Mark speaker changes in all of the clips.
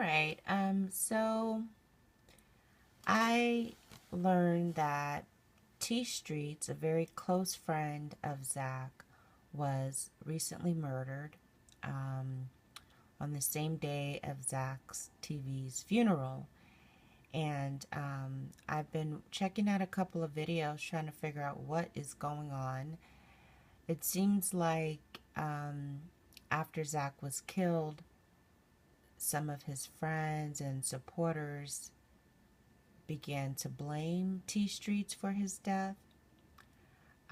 Speaker 1: right. So I learned that Streetz, a very close friend of Zach, was recently murdered on the same day of Zach's TV's funeral. And I've been checking out a couple of videos trying to figure out what is going on. It seems like after Zach was killed, some of his friends and supporters began to blame Streetz for his death.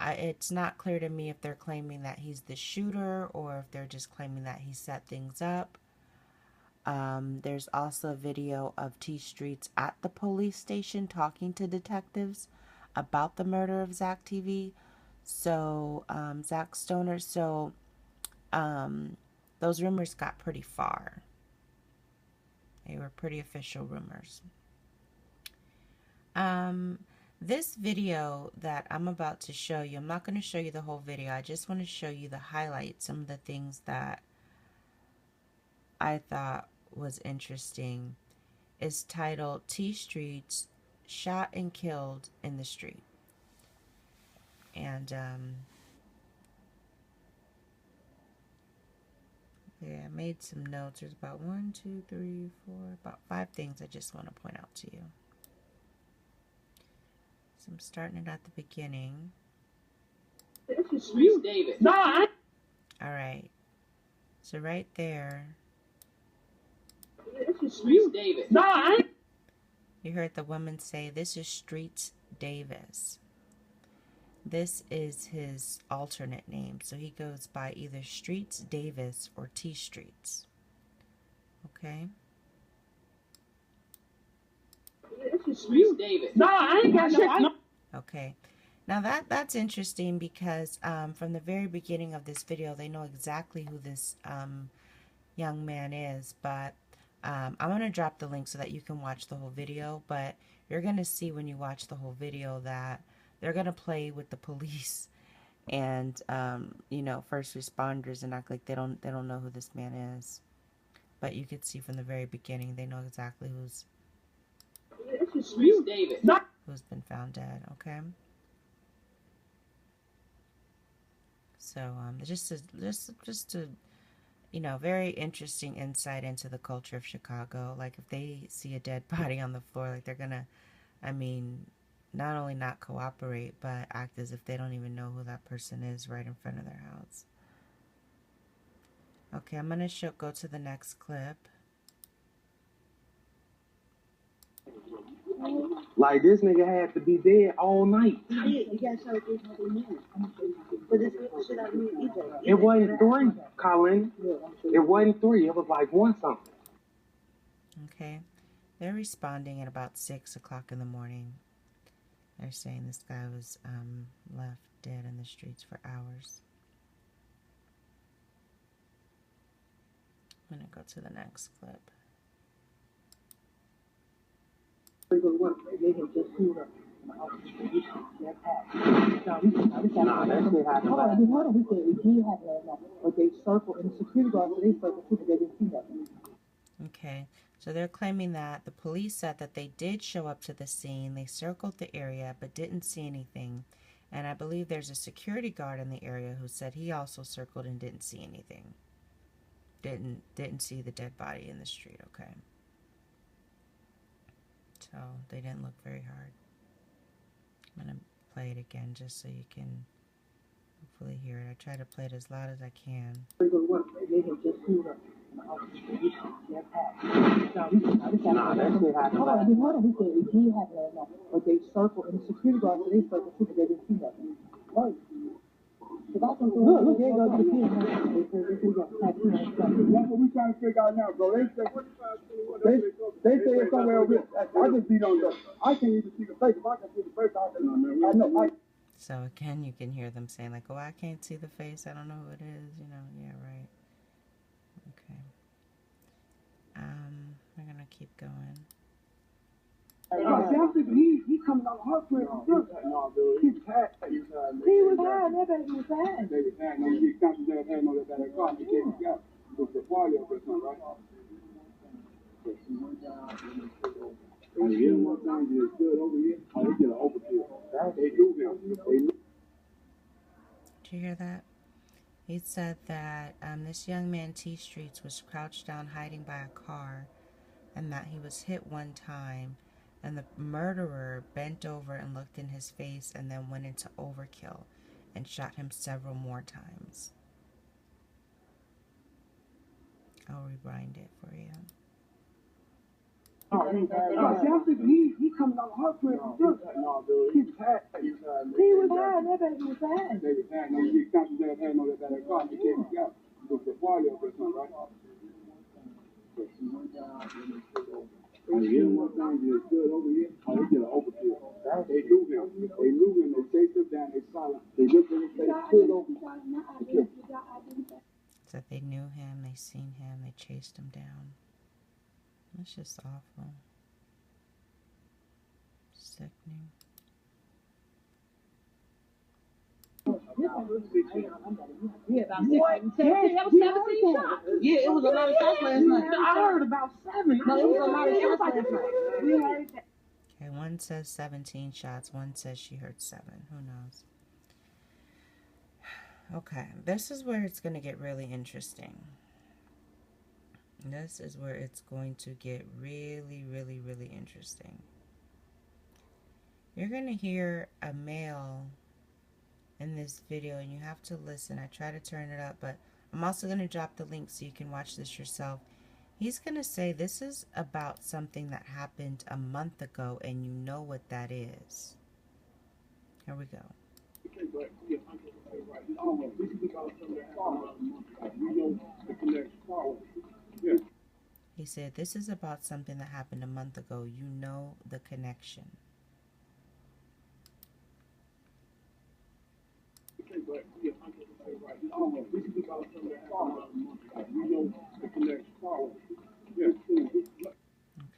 Speaker 1: It's not clear to me if they're claiming that he's the shooter or if they're just claiming that he set things up. There's also a video of Streetz at the police station talking to detectives about the murder of Zach TV. So, Zach Stoner. So, those rumors got pretty far. They were pretty official rumors. This video that I'm about to show you, I'm not going to show you the whole video. I just want to show you the highlights, some of the things that I thought was interesting. Is titled Streetz Shot and Killed in the Street. And yeah, I made some notes. There's about 1, 2, 3, 4, about 5 things I just want to point out to you. So I'm starting it at the beginning.
Speaker 2: This is Streetz, David. No,
Speaker 1: all right. So right there.
Speaker 2: This is Streetz, David. No,
Speaker 1: you heard the woman say, "This is Streetz Davis." This is his alternate name, so he goes by either Streetz Davis or Streetz. Okay.
Speaker 2: This is Streetz, David. No, I ain't got shit. No.
Speaker 1: Okay. Now that's interesting because from the very beginning of this video, they know exactly who this young man is. But I'm going to drop the link so that you can watch the whole video. But you're going to see when you watch the whole video that they're going to play with the police and you know, first responders and act like they don't know who this man is. But you could see from the very beginning they know exactly who's
Speaker 2: David.
Speaker 1: Who's been found dead. Okay. So just to you know, very interesting insight into the culture of Chicago. Like if they see a dead body on the floor, like they're gonna, I mean, not only not cooperate, but act as if they don't even know who that person is right in front of their house. Okay, I'm gonna go to the next clip.
Speaker 3: Like, this nigga had to be dead all night. It wasn't 3, Colin. It wasn't 3. It was like 1 something.
Speaker 1: Okay. They're responding at about 6 o'clock in the morning. They're saying this guy was left dead in the streets for hours. I'm going to go to the next clip. Okay, so they're claiming that the police said that they did show up to the scene, they circled the area, but didn't see anything. And I believe there's a security guard in the area who said he also circled and didn't see anything. Didn't see the dead body in the street, okay? So they didn't look very hard. I'm going to play it again just so you can hopefully hear it. I try to play it as loud as I can.
Speaker 2: Look, there goes the kid. That's what we trying to figure out now, bro. They say it's somewhere over here. I just beat on them. I can't even see the face. If I can see the face, I know.
Speaker 1: So again, you can hear them saying like, "Oh, I can't see the face. I don't know who it is." You know, yeah, right. Okay. We're gonna keep going.
Speaker 2: He coming out hard for himself. He's fat. He was high. That baby was fat. Baby fat. No, you concentrate on that car. You can't get the quality of it, right? And you know what I'm saying? Good over here. Oh, they get an overkill. They do him. They knew.
Speaker 1: Did you hear that? He said that this young man, T. Streetz, was crouched down hiding by a car, and that he was hit one time, and the murderer bent over and looked in his face and then went into overkill and shot him several more times. I'll rewind it for you.
Speaker 2: Oh, he coming out of her crib. No, dude. He was high. He was high. That baby was high. They was high. No, he can't do that. No, that car. He came out. It was the party up or something, right? And you know what I'm saying? Good over here. Oh, they get an overkill. They knew him. They knew him. They chased him down. They saw him. They looked at him. They pulled over.
Speaker 1: Said they knew him, they seen him, they chased him down. That's just awful. Sickening.
Speaker 4: Yeah, about 17. That was 17 shots. Yeah, it was a lot of shots last night. I heard about 7. No, it was a lot of shots last night. We heard that.
Speaker 1: Okay, one says 17 shots, one says she heard 7. Who knows? Okay, this is where it's going to get really interesting. This is where it's going to get really, really, really interesting. You're going to hear a male in this video, and you have to listen. I try to turn it up, but I'm also going to drop the link so you can watch this yourself. He's going to say this is about something that happened a month ago, and you know what that is. Here we go. He said, this is about something that happened a month ago. You know the connection.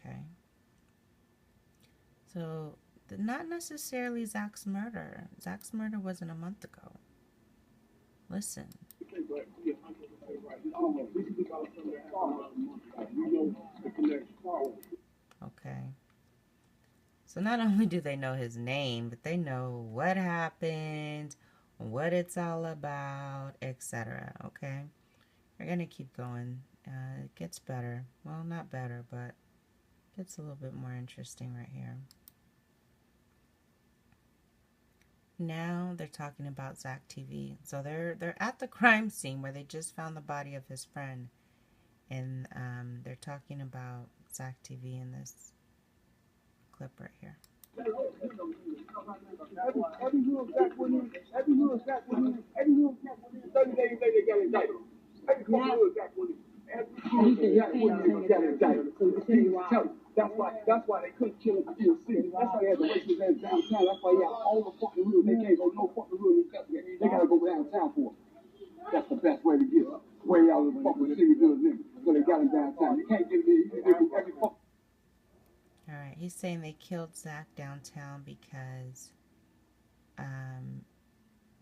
Speaker 1: Okay. So, not necessarily Zach's murder. Zach's murder wasn't a month ago. Listen. Okay. So not only do they know his name, but they know what happened, what it's all about, etc. Okay? We're going to keep going. It gets better. Well, not better, but it gets a little bit more interesting right here. Now they're talking about Zach TV. So they're at the crime scene where they just found the body of his friend. And they're talking about Zach TV in this clip right here.
Speaker 2: Every little Zach went in, 30 days later they got indicted. Every little Zach went in. That's why they couldn't kill him in the city. That's why they had to race his ass downtown. That's why he had all the fucking rules. They can't go no fucking rules. They gotta go downtown for it. That's the best way to get him. Way out of the fucking city doing niggas. So they got him downtown. You can't get him in every fucking.
Speaker 1: Alright, he's saying they killed Zach downtown because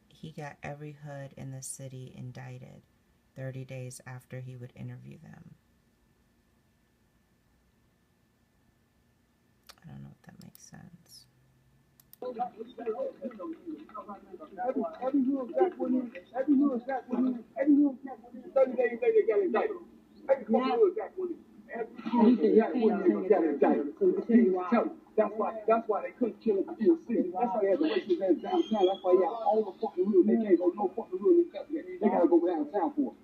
Speaker 1: he got every hood in the city indicted 30 days after he would interview them. I don't know if that makes sense.
Speaker 2: Every little Zach went in, 30 days later they got indicted. Every little Zach went in. That's why they couldn't kill him in the city. That's why they had to race his ass downtown. That's why he had all the fucking rules. They can't go no fucking rules. They gotta go downtown for it.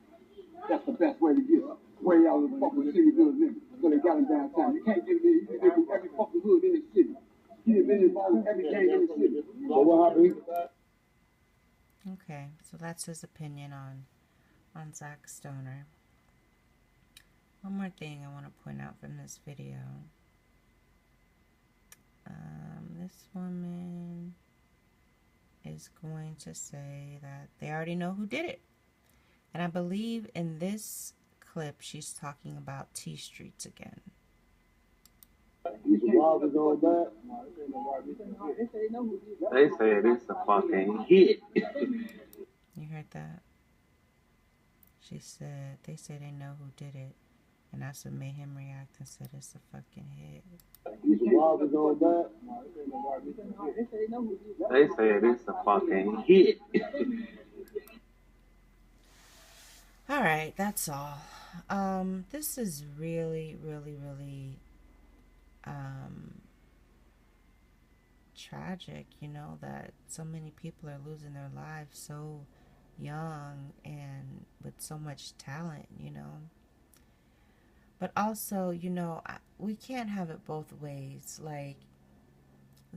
Speaker 2: That's the best way to get him. Way out of the fucking city doing niggas. So they got him downtown. You can't get him in every fucking hood in the city. He had been involved in every gang in the city. So what happened?
Speaker 1: Okay, so that's his opinion on Zach Stoner. One more thing I want to point out from this video. This woman is going to say that they already know who did it. And I believe in this clip she's talking about T Streetz again.
Speaker 3: They said it's a fucking hit.
Speaker 1: You heard that? She said, they say they know who did it. And that's what made him react and said it's a fucking hit.
Speaker 2: These robbers on that.
Speaker 3: They said it's a fucking hit.
Speaker 1: All right, that's all. This is really, really, really tragic, you know, that so many people are losing their lives so young and with so much talent, you know. But also, you know, we can't have it both ways. Like,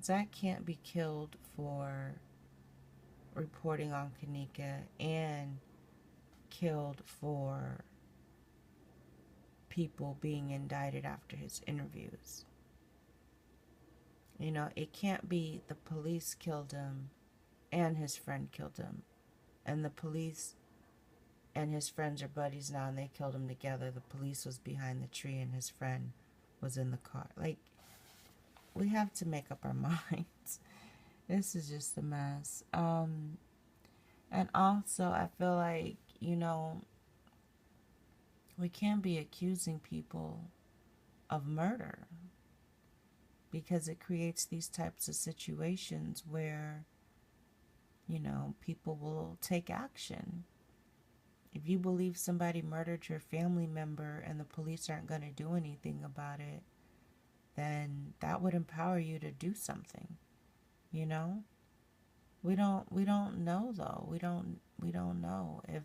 Speaker 1: Zach can't be killed for reporting on Kanika and killed for people being indicted after his interviews. You know, it can't be the police killed him and his friend killed him. And the police and his friends are buddies now and they killed him together. The police was behind the tree and his friend was in the car. Like, we have to make up our minds. This is just a mess. And also, I feel like, you know, we can't be accusing people of murder because it creates these types of situations where, you know, people will take action. If you believe somebody murdered your family member and the police aren't going to do anything about it, then that would empower you to do something, you know? We don't know though. We don't know if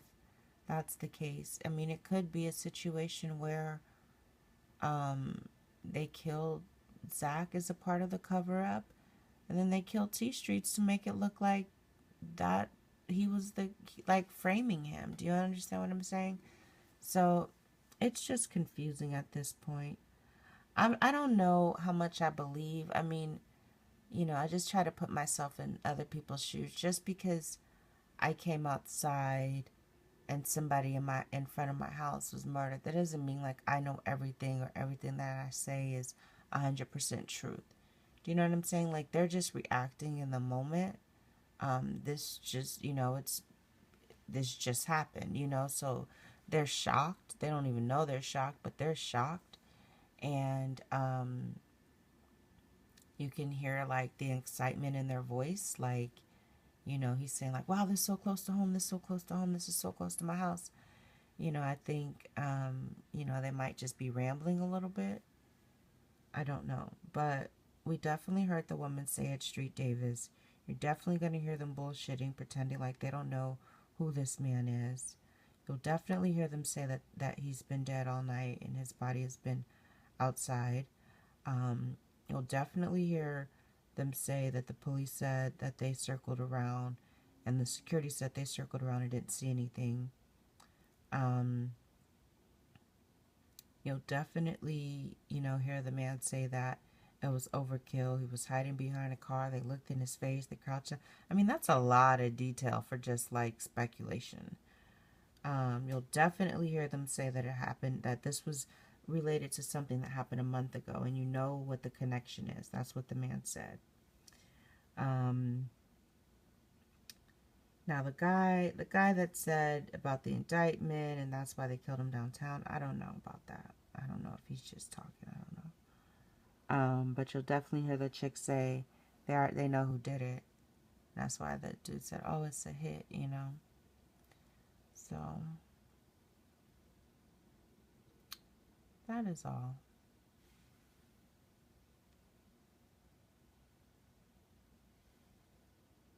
Speaker 1: that's the case. I mean, it could be a situation where they killed Zach as a part of the cover-up, and then they killed Streetz to make it look like that he was like framing him. Do you understand what I'm saying? So it's just confusing at this point. I don't know how much I believe. I mean, you know, I just try to put myself in other people's shoes. Just because I came outside and somebody in front of my house was murdered, that doesn't mean like I know everything or everything that I say is 100% truth. Do you know what I'm saying? Like, they're just reacting in the moment. This just, you know, this just happened, you know, so they're shocked. They don't even know they're shocked, but they're shocked. And you can hear like the excitement in their voice, like, you know, he's saying like, wow, this is so close to home, this is so close to home, this is so close to my house. You know, I think, you know, they might just be rambling a little bit. I don't know. But we definitely heard the woman say at Street Davis, you're definitely going to hear them bullshitting, pretending like they don't know who this man is. You'll definitely hear them say that he's been dead all night and his body has been outside. You'll definitely hear them say that the police said that they circled around and the security said they circled around and didn't see anything. You'll definitely, you know, hear the man say that it was overkill. He was hiding behind a car. They looked in his face. They crouched. I mean, that's a lot of detail for just like speculation. You'll definitely hear them say that it happened, that this was related to something that happened a month ago, and you know what the connection is. That's what the man said. Now the guy that said about the indictment and that's why they killed him downtown, I don't know about that. I don't know if he's just talking. I don't know. But you'll definitely hear the chick say they know who did it. That's why the dude said, "Oh, it's a hit," you know. So that is all.